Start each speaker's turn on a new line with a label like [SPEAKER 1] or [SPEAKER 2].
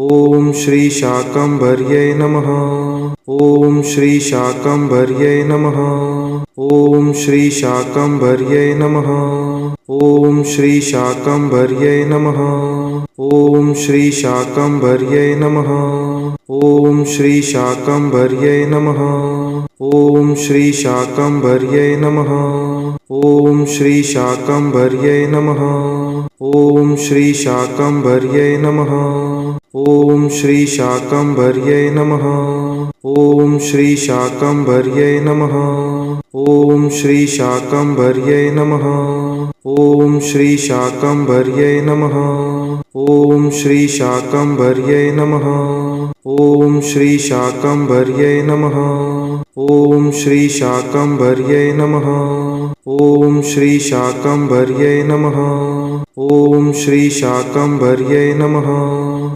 [SPEAKER 1] ॐ श्री शाकम्भर्यै नमः। ॐ श्री शाकम्भर्यै नमः। ॐ श्री शाकम्भर्यै नमः। ॐ श्री शाकम्भर्यै नमः। ॐ श्री शाकम्भर्यै नमः। ॐ श्री शाकम्भर्यै नमः। ॐ श्री शाकम्भर्यै नमः। ॐ श्री शाकम्भर्यै नमः। ॐ श्री शाकम्भर्यै नमः। ॐ श्री शाकम्भर्यै नमः। ॐ श्री शाकम्भर्यै नमः। ॐ श्री शाकम्भर्यै नमः। ॐ श्री शाकम्भर्यै नमः। ॐ श्री शाकम्भर्यै नमः। ॐ श्री शाकम्भर्यै नमः। ॐ श्री शाकम्भर्यै नमः। ॐ श्री शाकम्भर्यै नमः। ॐ श्री शाकम्भर्यै नमः।